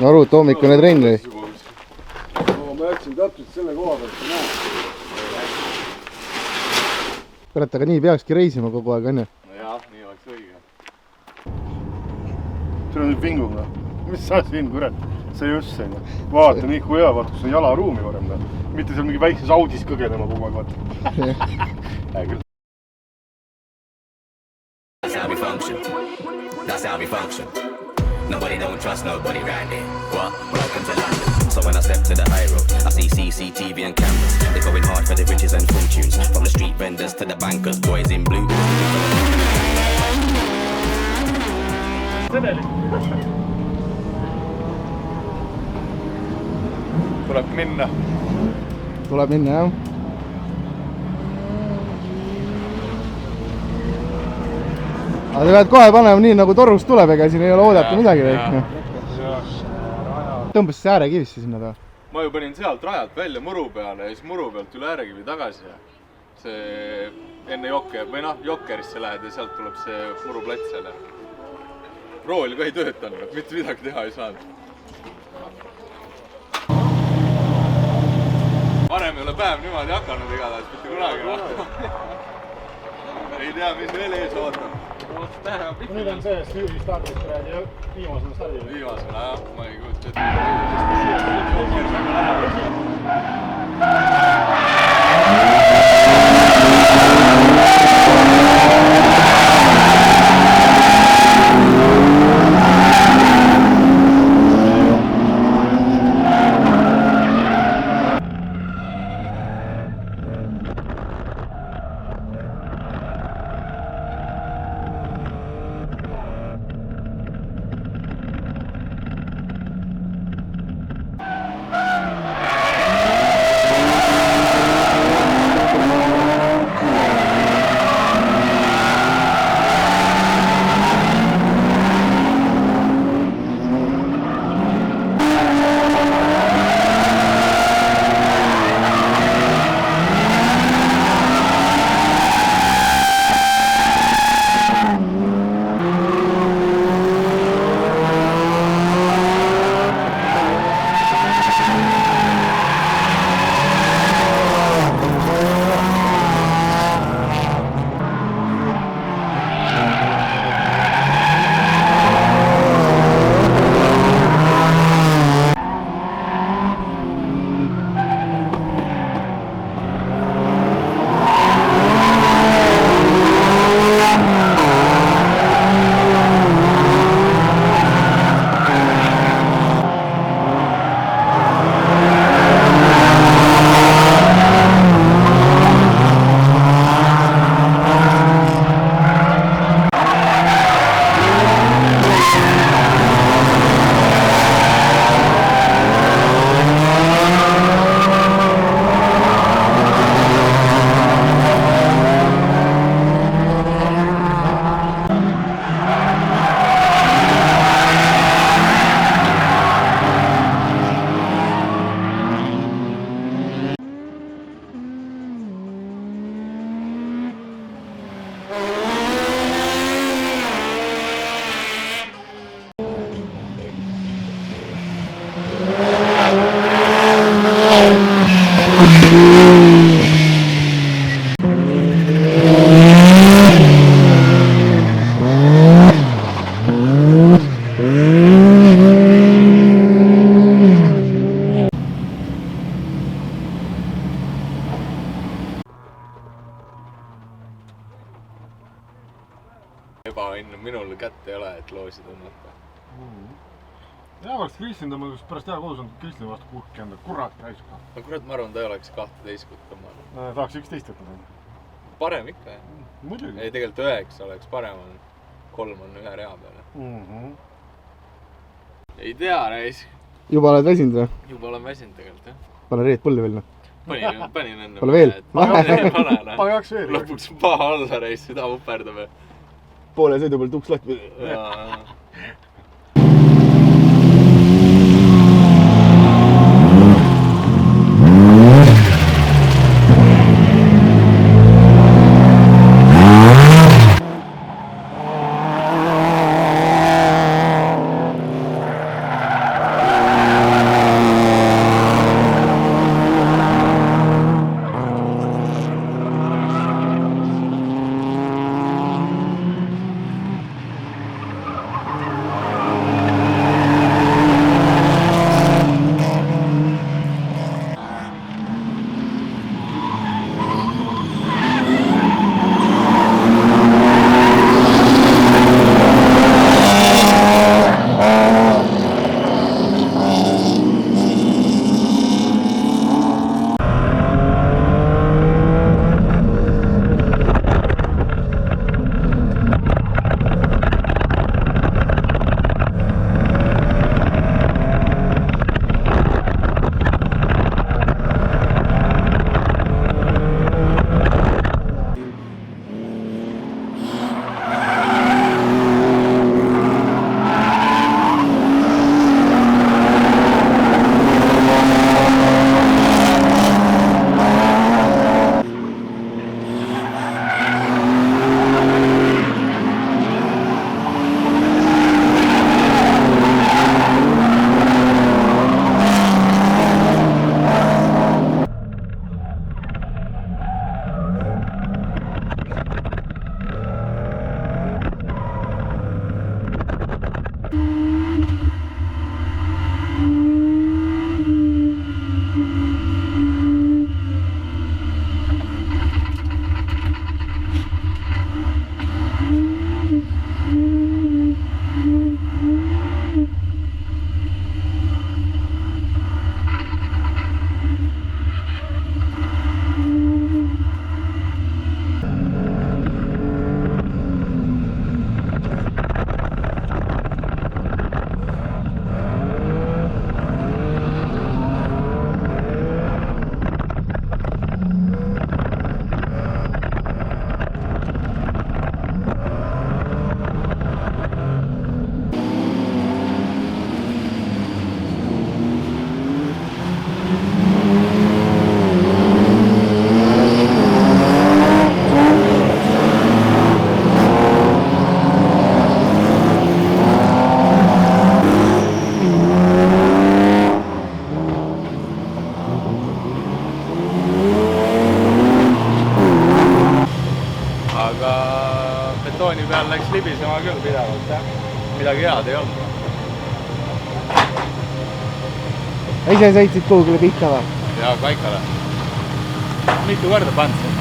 Arut hommikune trenn või? Ma jätsin täpselt selle koha pealt, näe. Kurat, aga nii peakski reisima kogu aeg, on ju? No jah, nii oleks õige. See on nüüd vingub, no. Mis sa siin, kurat? See just see, no. Vaata, nii kui hea, vaata, kus on jalaruumi varem, no. Mitte seal mingi väikses Audis kõgelema kogu aeg, vaata. Hea küll. That's how we function. That's how we function. Nobody don't trust nobody round here. What? Welcome to London. So when I step to the high road, I see CCTV and cameras. They're going hard for the riches and fortunes. From the street vendors to the bankers, boys in blue. Tuleb minna. Tuleb minna, jah. Aga te pead kohe panema nii, nagu torust tuleb, ega siin ei ole oodata midagi. Tõmbas see äärekivisse sinna ta? Ma ju panin sealt rajalt välja muru peale ja siis muru pealt üle äärekivi tagasi. See enne Jokker, või noh, Jokkerisse lähed ja sealt tuleb see muruplats jälle. Rool ka ei töötanud, mitte midagi teha ei saanud. Varem ei ole päev niimoodi hakanud igatahes, mitte kunagi. Ei tea, mis veel ees ootab. Nüüd on see stüüri stardis praegu viimasena stardil. Viimasena, jah, ma ei kujuta ette. Ebaõnn minul kätt ei ole, et loosi tõmmata. Ja oleks Kristin tõmmata, pärast hea kodus on Kristin vastu kuhki anda, kurat raiska. No kurat, ma arvan, ta ei oleks 12 tõmmanud. Tahaks 11 võtta. Parem ikka, jah. Muidugi. Ei, tegelikult 9 oleks parem, 3 on ühe rea peale. Ei tea, reis. Juba oled väsinud või? Juba olen väsinud tegelikult, jah. Pane Reet Pulli veel, noh. Panin enne. Pole veel? Pagaks veel. Lõpuks paha alla reis, süda uperdab. Poole sõidu pealt uks lahti. jooni peal läks libisema küll pidevalt, jah. Midagi head ei olnud. ise sõitsid kuhugile pihta või? Jaa, Kaikale. Mitu korda pandsin.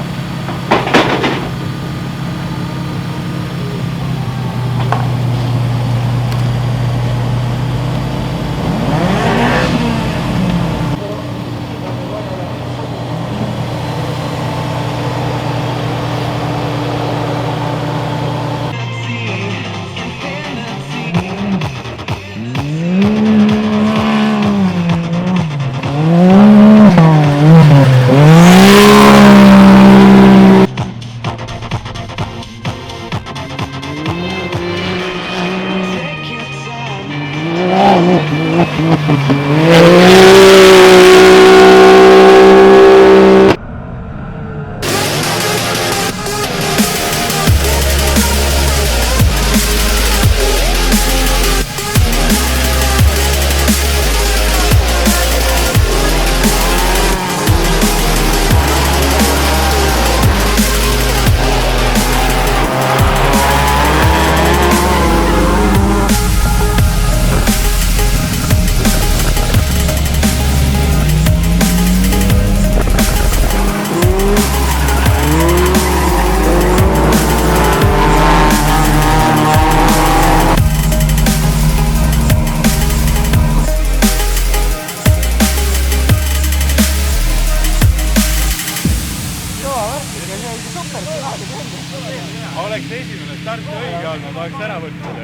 Oleks esimene start õige olnud, oleks ära võtnud.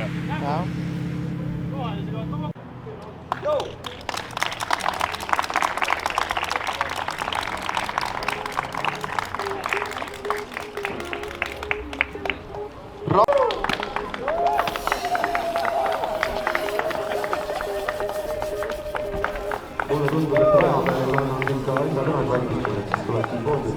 Mulle tundub, et raja peal on ikka asjad ära valmistatud, siis tuleb siin poolde.